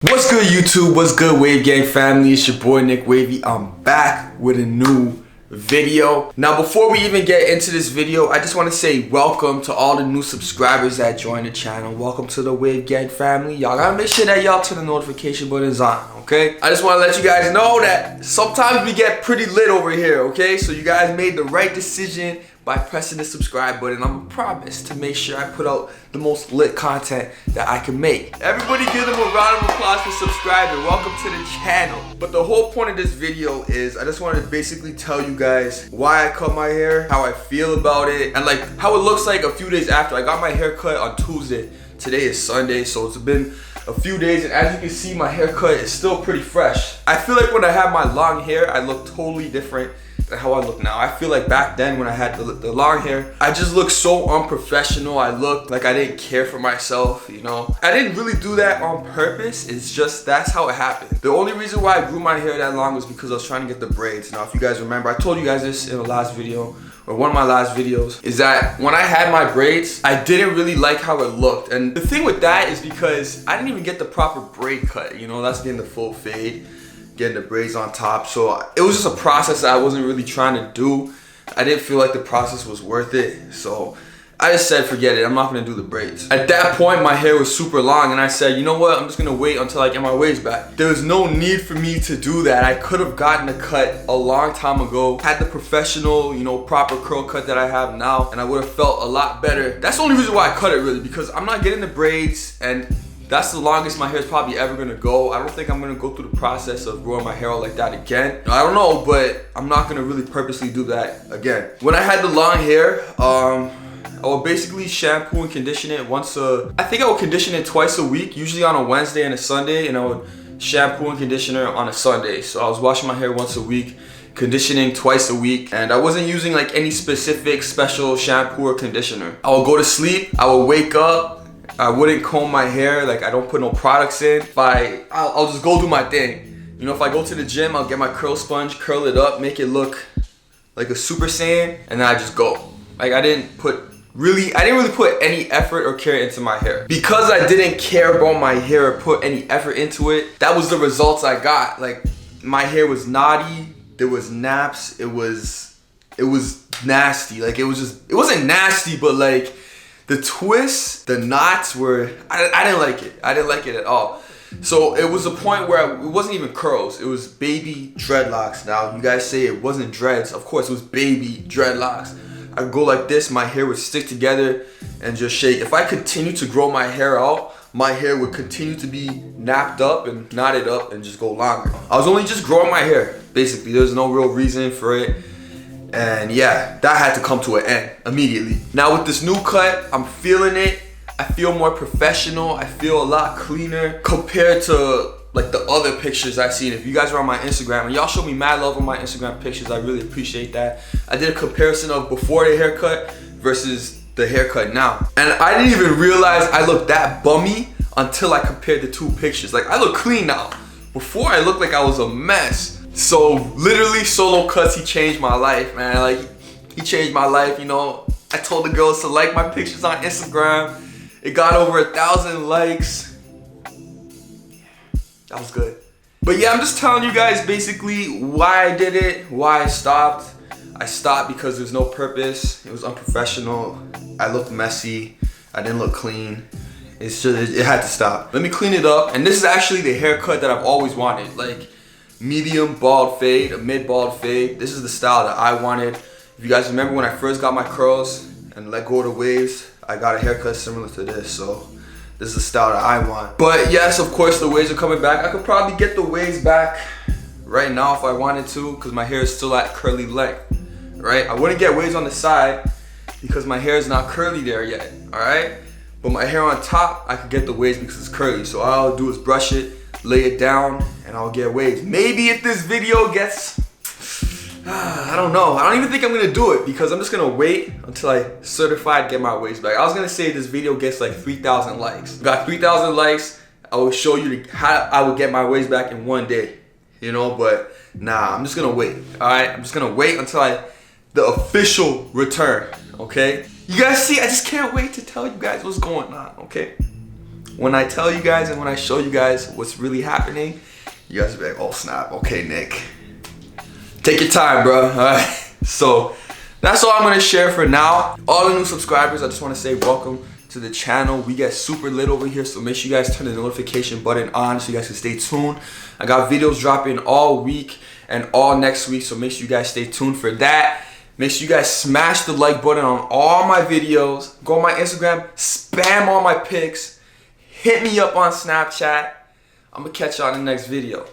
What's good, YouTube? What's good, Wave Gang family? It's your boy Nick Wavy. I'm back with a new video. Now, before we even get into this video, I just want to say welcome to all the new subscribers that joined the channel. Welcome to the Wave Gang family. Y'all gotta make sure that y'all turn the notification buttons on, okay? I just want to let you guys know that sometimes we get pretty lit over here, okay? So you guys made the right decision by pressing the subscribe button. I'm gonna promise to make sure I put out the most lit content that I can make. Everybody give them a round of applause for subscribing. Welcome to the channel. But the whole point of this video is I just wanted to basically tell you guys why I cut my hair, how I feel about it, and like how it looks like a few days after. I got my hair cut on Tuesday. Today is Sunday, so it's been a few days, and as you can see, my haircut is still pretty fresh. I feel like when I had my long hair, I look totally different than how I look now. I feel like back then when I had the long hair, I just looked so unprofessional. I looked like I didn't care for myself, you know. I didn't really do that on purpose. It's just that's how it happened. The only reason why I grew my hair that long was because I was trying to get the braids. Now, if you guys remember, I told you guys this in the last video, or one of my last videos, is that when I had my braids, I didn't really like how it looked. And the thing with that is because I didn't even get the proper braid cut, you know. That's getting the full fade, getting the braids on top. So it was just a process that I wasn't really trying to do. I didn't feel like the process was worth it. So I just said, forget it, I'm not gonna do the braids. At that point, my hair was super long, and I said, you know what, I'm just gonna wait until I get my waves back. There was no need for me to do that. I could have gotten a cut a long time ago, had the professional, you know, proper curl cut that I have now, and I would have felt a lot better. That's the only reason why I cut it, really, because I'm not getting the braids, and that's the longest my hair is probably ever gonna go. I don't think I'm gonna go through the process of growing my hair out like that again. I don't know, but I'm not gonna really purposely do that again. When I had the long hair, I would basically shampoo and condition it I think I would condition it twice a week, usually on a Wednesday and a Sunday, and I would shampoo and conditioner on a Sunday. So I was washing my hair once a week, conditioning twice a week, and I wasn't using like any specific special shampoo or conditioner. I would go to sleep, I would wake up, I wouldn't comb my hair, like I don't put no products in. I'll just go do my thing. You know, if I go to the gym, I'll get my curl sponge, curl it up, make it look like a Super Saiyan, and then I just go. Like I didn't really put any effort or care into my hair. Because I didn't care about my hair or put any effort into it, that was the results I got. Like my hair was knotty, there was naps, it was nasty. Like it wasn't nasty, but like the twists, the knots were, I didn't like it. I didn't like it at all. So it was a point where it wasn't even curls, it was baby dreadlocks. Now you guys say it wasn't dreads, of course it was baby dreadlocks. I'd go like this, my hair would stick together and just shake. If I continued to grow my hair out, my hair would continue to be napped up and knotted up and just go longer. I was only just growing my hair, basically. There's no real reason for it. And yeah, that had to come to an end immediately. Now with this new cut, I'm feeling it. I feel more professional. I feel a lot cleaner compared to like the other pictures I've seen. If you guys are on my Instagram, and y'all show me mad love on my Instagram pictures, I really appreciate that. I did a comparison of before the haircut versus the haircut now. And I didn't even realize I looked that bummy until I compared the two pictures. Like I look clean now. Before I looked like I was a mess. So literally Solo Cuts, he changed my life, man. Like he changed my life, you know. I told the girls to like my pictures on Instagram. It got over 1,000 likes. That was good. But yeah, I'm just telling you guys basically why I did it, why I stopped. I stopped because there's no purpose. It was unprofessional. I looked messy. I didn't look clean. It's just, it had to stop. Let me clean it up. And this is actually the haircut that I've always wanted. Like medium bald fade, a mid bald fade. This is the style that I wanted. If you guys remember when I first got my curls and let go of the waves, I got a haircut similar to this. So this is the style that I want. But yes, of course, the waves are coming back. I could probably get the waves back right now if I wanted to, because my hair is still at curly length, right? I wouldn't get waves on the side because my hair is not curly there yet, all right? But my hair on top, I could get the waves because it's curly. So all I'll do is brush it, lay it down, and I'll get waves. Maybe if this video gets, I don't know. I don't even think I'm gonna do it because I'm just gonna wait until I certified get my waves back. I was gonna say this video gets like 3,000 likes. Got 3,000 likes, I will show you how I would get my waves back in one day. You know, but nah, I'm just gonna wait. Alright, I'm just gonna wait until the official return, okay? You guys see, I just can't wait to tell you guys what's going on, okay? when I tell you guys and when I show you guys what's really happening, you guys will be like, oh snap, okay Nick. Take your time, bro. Alright. So that's all I'm gonna share for now. All the new subscribers, I just wanna say welcome to the channel. We get super lit over here, so make sure you guys turn the notification button on so you guys can stay tuned. I got videos dropping all week and all next week, so make sure you guys stay tuned for that. Make sure you guys smash the like button on all my videos. Go on my Instagram, spam all my pics. Hit me up on Snapchat. I'm gonna catch y'all in the next video.